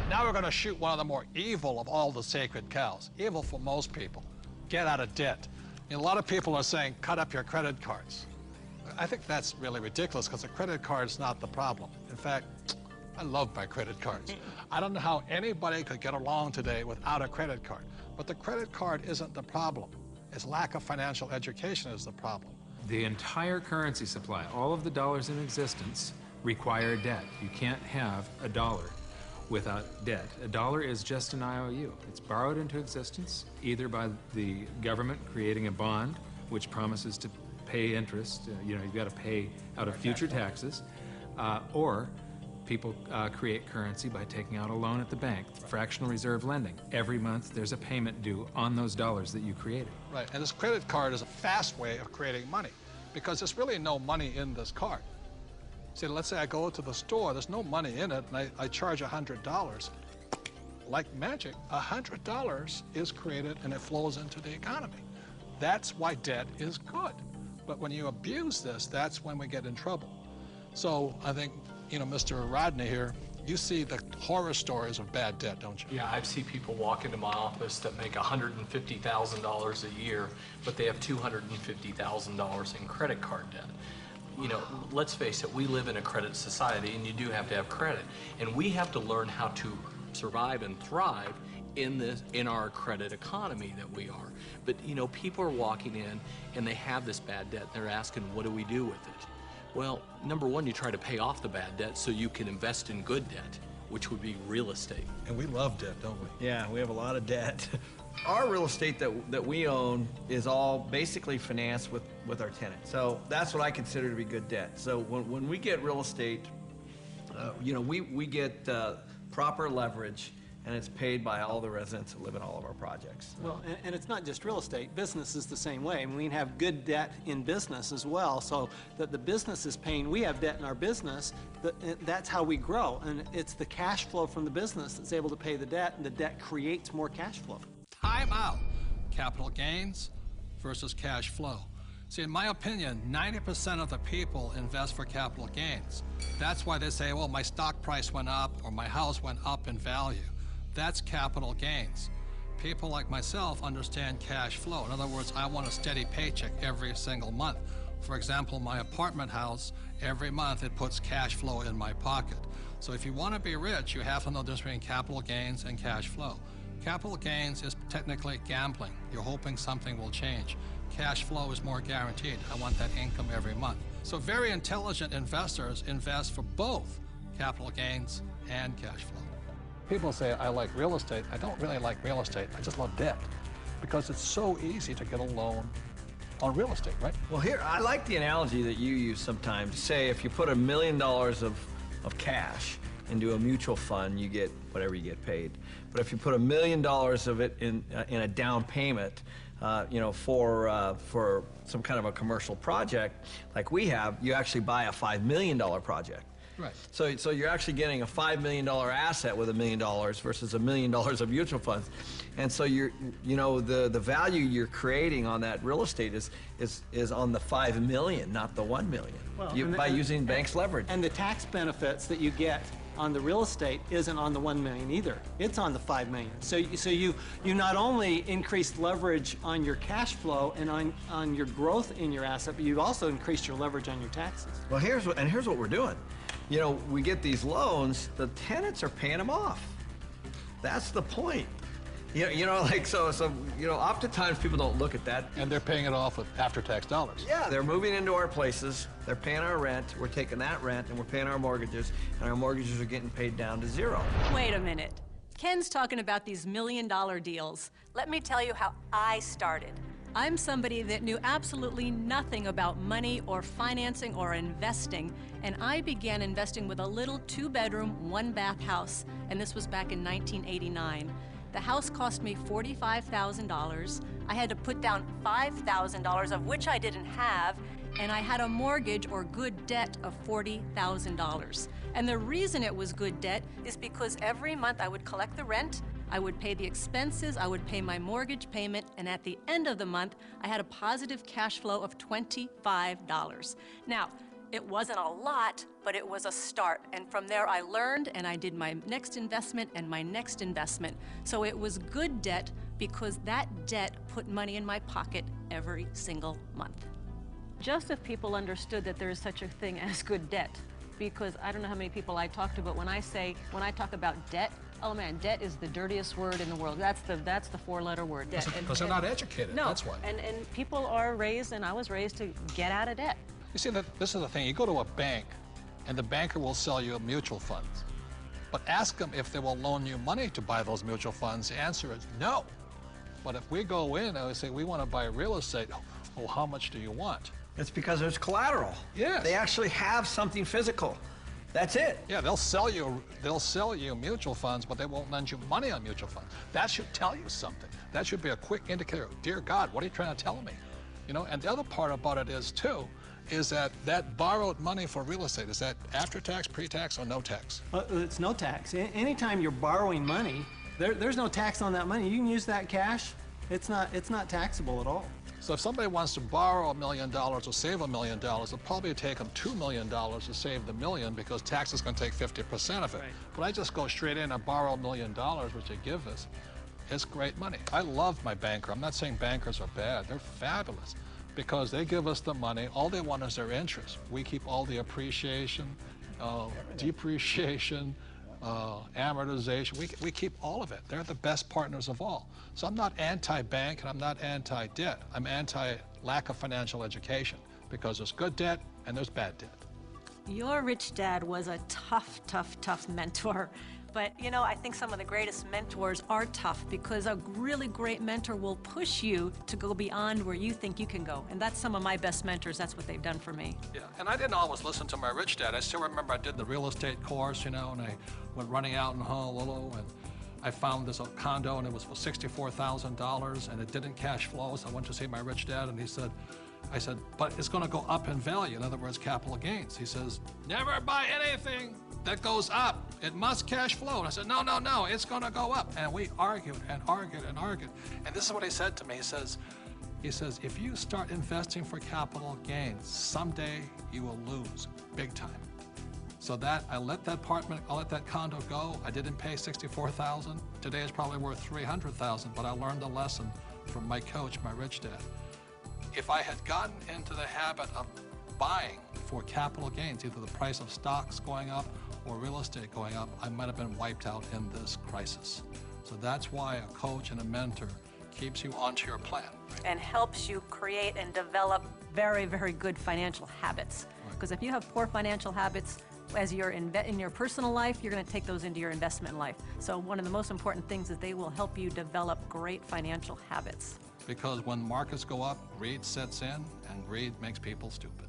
Now we're going to shoot one of the more evil of all the sacred cows. Evil for most people. Get out of debt. A lot of people are saying, cut up your credit cards. I think that's really ridiculous because a credit card is not the problem. In fact, I love my credit cards. I don't know how anybody could get along today without a credit card. But the credit card isn't the problem. It's lack of financial education is the problem. The entire currency supply, all of the dollars in existence, require debt. You can't have a dollar without debt. A dollar is just an IOU. It's borrowed into existence either by the government creating a bond which promises to pay interest, you've got to pay out of future taxes, or people create currency by taking out a loan at the bank, fractional reserve lending. Every month there's a payment due on those dollars that you created. Right, and this credit card is a fast way of creating money because there's really no money in this card. See, let's say I go to the store, there's no money in it, and I charge $100. Like magic, $100 is created and it flows into the economy. That's why debt is good. But when you abuse this, that's when we get in trouble. So I think, Mr. Rodney here, you see the horror stories of bad debt, don't you? Yeah, I've seen people walk into my office that make $150,000 a year, but they have $250,000 in credit card debt. Let's face it, we live in a credit society, and you do have to have credit. And we have to learn how to survive and thrive in our credit economy that we are. But, people are walking in, and they have this bad debt, and they're asking, what do we do with it? Well, number one, you try to pay off the bad debt so you can invest in good debt, which would be real estate. And we love debt, don't we? Yeah, we have a lot of debt. Our real estate that we own is all basically financed with our tenants. So that's what I consider to be good debt. So when we get real estate, we get proper leverage, and it's paid by all the residents that live in all of our projects. Well, and it's not just real estate. Business is the same way. We can have good debt in business as well, so that the business is paying. We have debt in our business. That's how we grow, and it's the cash flow from the business that's able to pay the debt, and the debt creates more cash flow. Time out. Capital gains versus cash flow. See, in my opinion, 90% of the people invest for capital gains. That's why they say, well, my stock price went up or my house went up in value. That's capital gains. People like myself understand cash flow. In other words, I want a steady paycheck every single month. For example, my apartment house, every month it puts cash flow in my pocket. So if you want to be rich, you have to know the difference between capital gains and cash flow. Capital gains is technically gambling. You're hoping something will change. Cash flow is more guaranteed. I want that income every month. So very intelligent investors invest for both capital gains and cash flow. People say, I like real estate. I don't really like real estate. I just love debt because it's so easy to get a loan on real estate, right? Well, here, I like the analogy that you use sometimes. Say if you put $1 million of cash into a mutual fund, you get whatever you get paid. But if you put $1 million of it in a down payment, for some kind of a commercial project like we have, you actually buy a $5 million project. Right. So you're actually getting a $5 million asset with $1 million versus $1 million of mutual funds, and so the value you're creating on that real estate is on the $5 million, not the $1 million. Well, by using banks' leverage. And the tax benefits that you get on the real estate isn't on the $1 million either. It's on the $5 million. So you not only increased leverage on your cash flow and on your growth in your asset, but you've also increased your leverage on your taxes. Well, here's what we're doing. We get these loans, the tenants are paying them off. That's the point. Oftentimes people don't look at that. And they're paying it off with after-tax dollars. Yeah, they're moving into our places, they're paying our rent, we're taking that rent, and we're paying our mortgages, and our mortgages are getting paid down to zero. Wait a minute. Ken's talking about these $1 million deals. Let me tell you how I started. I'm somebody that knew absolutely nothing about money or financing or investing, and I began investing with a little 2-bedroom, 1-bath house, and this was back in 1989. The house cost me $45,000. I had to put down $5,000, of which I didn't have, and I had a mortgage or good debt of $40,000. And the reason it was good debt is because every month I would collect the rent, I would pay the expenses, I would pay my mortgage payment, and at the end of the month, I had a positive cash flow of $25. Now, It wasn't a lot, but it was a start. And from there I learned, and I did my next investment and my next investment. So it was good debt because that debt put money in my pocket every single month. Just if people understood that there is such a thing as good debt, because I don't know how many people I talk to, but when I talk about debt, oh man, debt is the dirtiest word in the world. That's the four-letter word, debt. Because they're not educated, no, that's why. And people are raised, and I was raised to get out of debt. You see, this is the thing. You go to a bank, and the banker will sell you mutual funds. But ask them if they will loan you money to buy those mutual funds. The answer is no. But if we go in and we say, we want to buy real estate, oh, how much do you want? It's because there's collateral. Yes. They actually have something physical. That's it. Yeah, they'll sell you mutual funds, but they won't lend you money on mutual funds. That should tell you something. That should be a quick indicator. Dear God, what are you trying to tell me? You know, and the other part about it is, too, is that borrowed money for real estate, is that after tax, pre-tax, or no tax? It's no tax. Anytime you're borrowing money, there's no tax on that money. You can use that cash. It's not taxable at all. So if somebody wants to borrow $1 million or save $1 million, it'll probably take them $2 million to save the million because tax is going to take 50% of it. Right. But I just go straight in and borrow $1 million, which they give us. It's great money. I love my banker. I'm not saying bankers are bad. They're fabulous because they give us the money. All they want is their interest. We keep all the appreciation, depreciation, amortization. We keep all of it. They're the best partners of all. So I'm not anti-bank and I'm not anti-debt. I'm anti-lack of financial education because there's good debt and there's bad debt. Your rich dad was a tough, tough, tough mentor. But, you know, I think some of the greatest mentors are tough because a really great mentor will push you to go beyond where you think you can go. And that's some of my best mentors. That's what they've done for me. Yeah, and I didn't always listen to my rich dad. I still remember I did the real estate course, you know, and I went running out in Honolulu, and I found this condo, and it was for $64,000, and it didn't cash flow. So I went to see my rich dad, and I said, but it's going to go up in value. In other words, capital gains. He says, never buy anything that goes up. It must cash flow. And I said, no, no, no, it's going to go up. And we argued and argued and argued. And this is what he said to me. He says, if you start investing for capital gains, someday you will lose big time. So that I let that condo go. I didn't pay $64,000. Today it's probably worth $300,000, but I learned the lesson from my coach, my rich dad. If I had gotten into the habit of buying for capital gains, either the price of stocks going up or real estate going up, I might have been wiped out in this crisis. So that's why a coach and a mentor keeps you onto your plan. And helps you create and develop very, very good financial habits. Because if you have poor financial habits, as you're in your personal life, you're going to take those into your investment life. So one of the most important things is they will help you develop great financial habits. Because when markets go up, greed sets in, and greed makes people stupid.